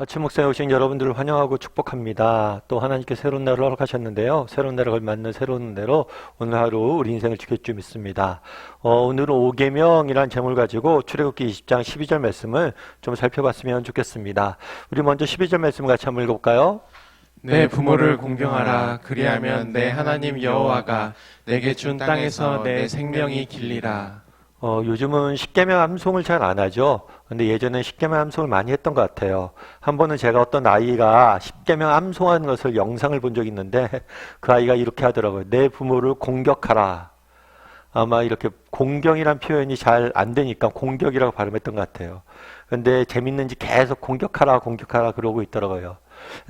아침 목상에 오신 여러분들을 환영하고 축복합니다. 또 하나님께 새로운 날을 허락하셨는데요. 새로운 날을 걸맞는 새로운 은혜로 오늘 하루 우리 인생을 지킬 줄 믿습니다. 오늘은 5계명이란 제목을 가지고 출애굽기 20장 12절 말씀을 좀 살펴봤으면 좋겠습니다. 우리 먼저 12절 말씀 같이 한번 읽어볼까요? 내 부모를 공경하라. 그리하면 내 하나님 여호와가 내게 준 땅에서 내 생명이 길리라. 요즘은 십계명 암송을 잘 안 하죠. 근데 예전에 십계명 암송을 많이 했던 것 같아요. 한 번은 제가 어떤 아이가 십계명 암송하는 것을 영상을 본 적이 있는데 그 아이가 이렇게 하더라고요. 내 부모를 공격하라. 아마 이렇게 공경이란 표현이 잘 안 되니까 공격이라고 발음했던 것 같아요. 근데 재밌는지 계속 공격하라 공격하라 그러고 있더라고요.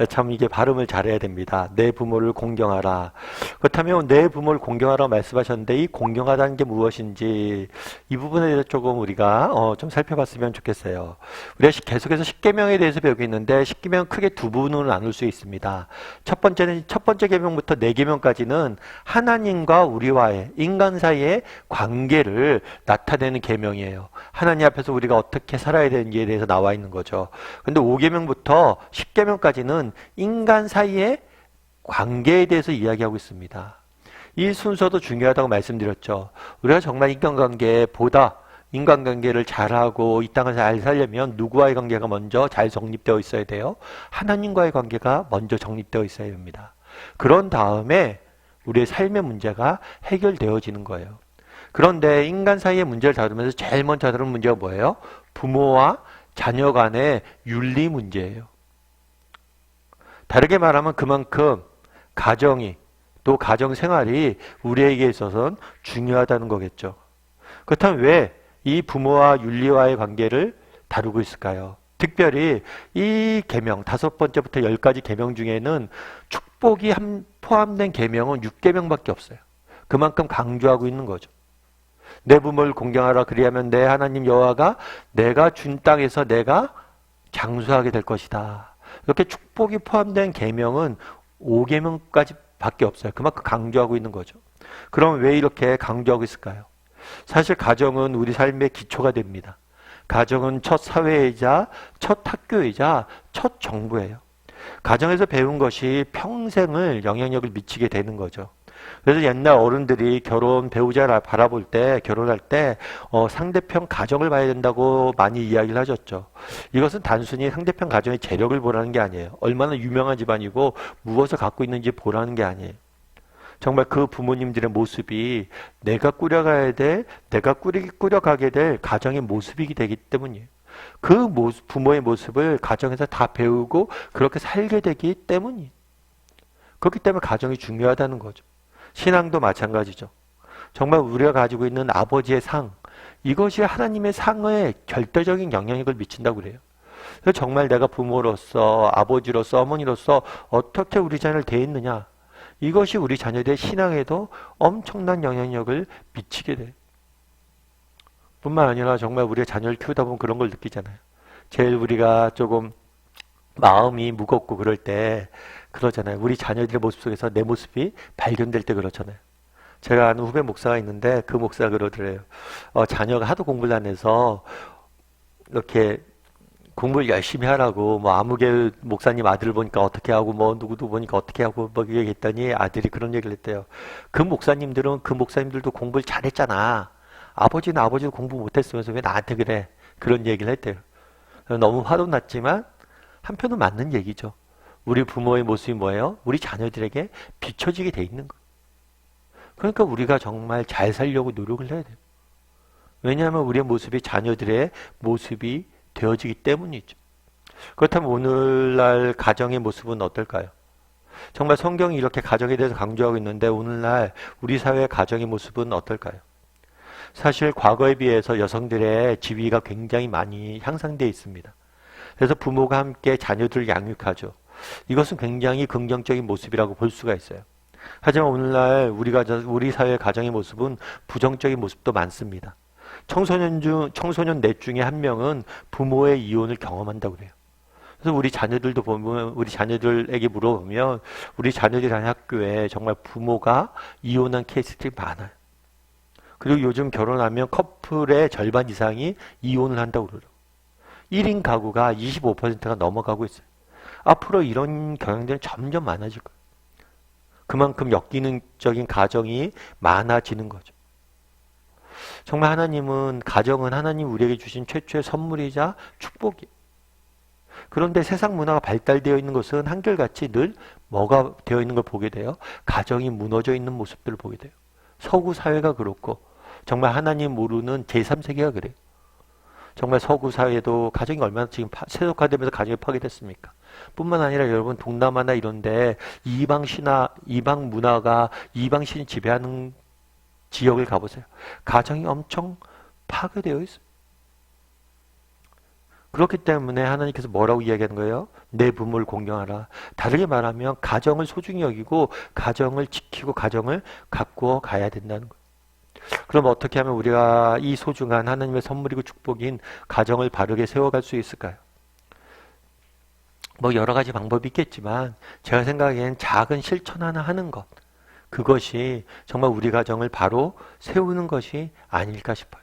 참 이게 발음을 잘해야 됩니다. 내 부모를 공경하라. 그렇다면 내 부모를 공경하라고 말씀하셨는데 이 공경하다는 게 무엇인지 이 부분에 대해서 조금 우리가 좀 살펴봤으면 좋겠어요. 우리가 계속해서 십계명에 대해서 배우고 있는데 십계명 크게 두 부분으로 나눌 수 있습니다. 첫 번째 계명부터 네 계명까지는 하나님과 우리와의 인간 사이의 관계를 나타내는 계명이에요. 하나님 앞에서 우리가 어떻게 살아야 되는지에 대해서 나와 있는 거죠. 근데 5계명부터 10계명까지는 인간 사이의 관계에 대해서 이야기하고 있습니다. 이 순서도 중요하다고 말씀드렸죠. 우리가 정말 인간관계를 잘하고 이 땅을 잘 살려면 누구와의 관계가 먼저 잘 정립되어 있어야 돼요? 하나님과의 관계가 먼저 정립되어 있어야 됩니다. 그런 다음에 우리의 삶의 문제가 해결되어지는 거예요. 그런데 인간 사이의 문제를 다루면서 제일 먼저 다루는 문제가 뭐예요? 부모와 자녀 간의 윤리 문제예요. 다르게 말하면 그만큼 가정이 또 가정생활이 우리에게 있어서는 중요하다는 거겠죠. 그렇다면 왜 이 부모와 윤리와의 관계를 다루고 있을까요? 특별히 이 계명 5번째부터 10가지 계명 중에는 축복이 포함된 계명은 6계명밖에 없어요. 그만큼 강조하고 있는 거죠. 내 부모를 공경하라. 그리하면 내 하나님 여호와가 내가 준 땅에서 내가 장수하게 될 것이다. 이렇게 축복이 포함된 계명은 5계명까지 밖에 없어요. 그만큼 강조하고 있는 거죠. 그럼 왜 이렇게 강조하고 있을까요? 사실 가정은 우리 삶의 기초가 됩니다. 가정은 첫 사회이자 첫 학교이자 첫 정부예요. 가정에서 배운 것이 평생을 영향력을 미치게 되는 거죠. 그래서 옛날 어른들이 배우자를 바라볼 때, 결혼할 때 상대편 가정을 봐야 된다고 많이 이야기를 하셨죠. 이것은 단순히 상대편 가정의 재력을 보라는 게 아니에요. 얼마나 유명한 집안이고 무엇을 갖고 있는지 보라는 게 아니에요. 정말 그 부모님들의 모습이 내가 꾸려가게 될 가정의 모습이기 되기 때문이에요. 그 부모의 모습을 가정에서 다 배우고 그렇게 살게 되기 때문이에요. 그렇기 때문에 가정이 중요하다는 거죠. 신앙도 마찬가지죠. 정말 우리가 가지고 있는 아버지의 상, 이것이 하나님의 상에 결대적인 영향력을 미친다고 그래요. 그래서 정말 내가 부모로서, 아버지로서, 어머니로서 어떻게 우리 자녀를 대했느냐, 이것이 우리 자녀들의 신앙에도 엄청난 영향력을 미치게 돼요. 뿐만 아니라 정말 우리가 자녀를 키우다 보면 그런 걸 느끼잖아요. 제일 우리가 조금 마음이 무겁고 그럴 때 그러잖아요. 우리 자녀들의 모습 속에서 내 모습이 발견될 때 그렇잖아요. 제가 아는 후배 목사가 있는데 그 목사가 그러더래요. 자녀가 하도 공부를 안 해서 이렇게 공부를 열심히 하라고 아무개 목사님 아들을 보니까 어떻게 하고 누구도 보니까 어떻게 하고 얘기했더니 아들이 그런 얘기를 했대요. 그 목사님들도 공부를 잘했잖아. 아버지는 아버지도 공부 못했으면서 왜 나한테 그래? 그런 얘기를 했대요. 너무 화도 났지만 한편은 맞는 얘기죠. 우리 부모의 모습이 뭐예요? 우리 자녀들에게 비춰지게 돼 있는 거예요. 그러니까 우리가 정말 잘 살려고 노력을 해야 돼요. 왜냐하면 우리의 모습이 자녀들의 모습이 되어지기 때문이죠. 그렇다면 오늘날 가정의 모습은 어떨까요? 정말 성경이 이렇게 가정에 대해서 강조하고 있는데 오늘날 우리 사회의 가정의 모습은 어떨까요? 사실 과거에 비해서 여성들의 지위가 굉장히 많이 향상되어 있습니다. 그래서 부모가 함께 자녀들을 양육하죠. 이것은 굉장히 긍정적인 모습이라고 볼 수가 있어요. 하지만 오늘날 우리 사회의 가정의 모습은 부정적인 모습도 많습니다. 청소년 넷 중에 한 명은 부모의 이혼을 경험한다고 그래요. 그래서 우리 자녀들에게 물어보면 우리 자녀들이 다니는 학교에 정말 부모가 이혼한 케이스들이 많아요. 그리고 요즘 결혼하면 커플의 절반 이상이 이혼을 한다고 그래요. 1인 가구가 25%가 넘어가고 있어요. 앞으로 이런 경향들은 점점 많아질 거예요. 그만큼 역기능적인 가정이 많아지는 거죠. 정말 하나님은, 가정은 하나님 우리에게 주신 최초의 선물이자 축복이에요. 그런데 세상 문화가 발달되어 있는 것은 한결같이 늘 뭐가 되어 있는 걸 보게 돼요? 가정이 무너져 있는 모습들을 보게 돼요. 서구 사회가 그렇고 정말 하나님 모르는 제3세계가 그래요. 정말 서구 사회도 가정이 얼마나 지금 세속화되면서 가정이 파괴됐습니까? 뿐만 아니라 여러분 동남아나 이런데 이방 신화, 이방 문화가 이방 신이 지배하는 지역을 가보세요. 가정이 엄청 파괴되어 있어요. 그렇기 때문에 하나님께서 뭐라고 이야기하는 거예요? 내 부모를 공경하라. 다르게 말하면 가정을 소중히 여기고 가정을 지키고 가정을 가꾸어 가야 된다는 거예요. 그럼 어떻게 하면 우리가 이 소중한 하나님의 선물이고 축복인 가정을 바르게 세워갈 수 있을까요? 뭐 여러 가지 방법이 있겠지만 제가 생각엔 작은 실천 하나 하는 것, 그것이 정말 우리 가정을 바로 세우는 것이 아닐까 싶어요.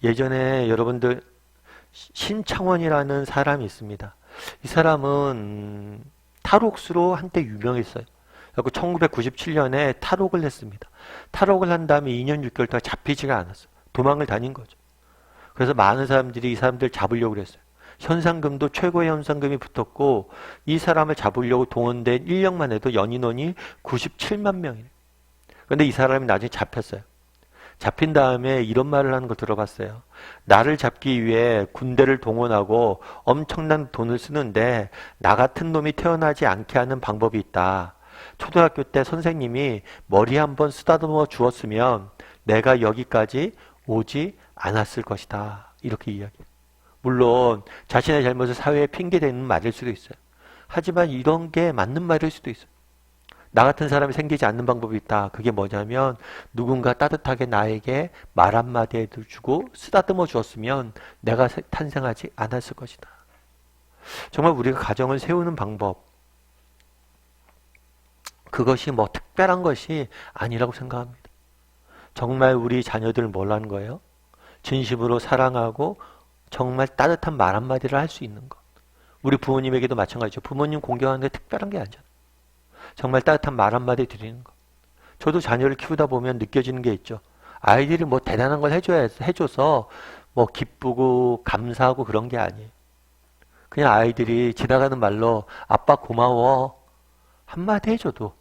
예전에 여러분들 신창원이라는 사람이 있습니다. 이 사람은 탈옥수로 한때 유명했어요. 그리고 1997년에 탈옥을 했습니다. 탈옥을 한 다음에 2년 6개월 동안 잡히지가 않았어요. 도망을 다닌 거죠. 그래서 많은 사람들이 이 사람들 잡으려고 그랬어요. 현상금도 최고의 현상금이 붙었고 이 사람을 잡으려고 동원된 인력만 해도 연인원이 97만 명이에요. 그런데 이 사람이 나중에 잡혔어요. 잡힌 다음에 이런 말을 하는 걸 들어봤어요. 나를 잡기 위해 군대를 동원하고 엄청난 돈을 쓰는데 나 같은 놈이 태어나지 않게 하는 방법이 있다. 초등학교 때 선생님이 머리 한번 쓰다듬어 주었으면 내가 여기까지 오지 않았을 것이다. 이렇게 이야기해요. 물론 자신의 잘못을 사회에 핑계대는 말일 수도 있어요. 하지만 이런 게 맞는 말일 수도 있어요. 나 같은 사람이 생기지 않는 방법이 있다. 그게 뭐냐면 누군가 따뜻하게 나에게 말 한마디 해주고 쓰다듬어 주었으면 내가 탄생하지 않았을 것이다. 정말 우리가 가정을 세우는 방법, 그것이 뭐 특별한 것이 아니라고 생각합니다. 정말 우리 자녀들을 뭘 하는 거예요? 진심으로 사랑하고 정말 따뜻한 말 한마디를 할 수 있는 것. 우리 부모님에게도 마찬가지죠. 부모님 공경하는 게 특별한 게 아니잖아요. 정말 따뜻한 말 한마디 드리는 것. 저도 자녀를 키우다 보면 느껴지는 게 있죠. 아이들이 뭐 대단한 걸 해줘서 뭐 기쁘고 감사하고 그런 게 아니에요. 그냥 아이들이 지나가는 말로 아빠 고마워 한마디 해줘도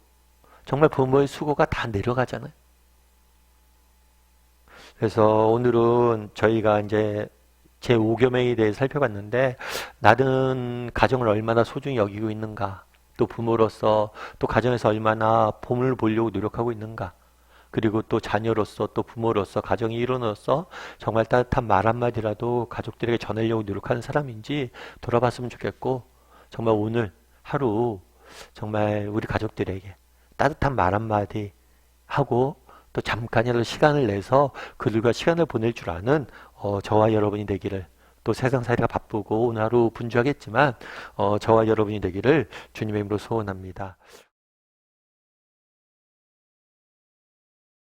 정말 부모의 수고가 다 내려가잖아요. 그래서 오늘은 저희가 이제 제5계명에 대해 살펴봤는데 나는 가정을 얼마나 소중히 여기고 있는가, 또 부모로서 또 가정에서 얼마나 봄을 보려고 노력하고 있는가, 그리고 또 자녀로서 또 부모로서 가정의 일원으로서 정말 따뜻한 말 한마디라도 가족들에게 전하려고 노력하는 사람인지 돌아봤으면 좋겠고, 정말 오늘 하루 정말 우리 가족들에게 따뜻한 말 한마디 하고 또 잠깐이라도 시간을 내서 그들과 시간을 보낼 줄 아는 저와 여러분이 되기를, 또 세상살이가 바쁘고 오늘 하루 분주하겠지만 저와 여러분이 되기를 주님의 이름으로 소원합니다.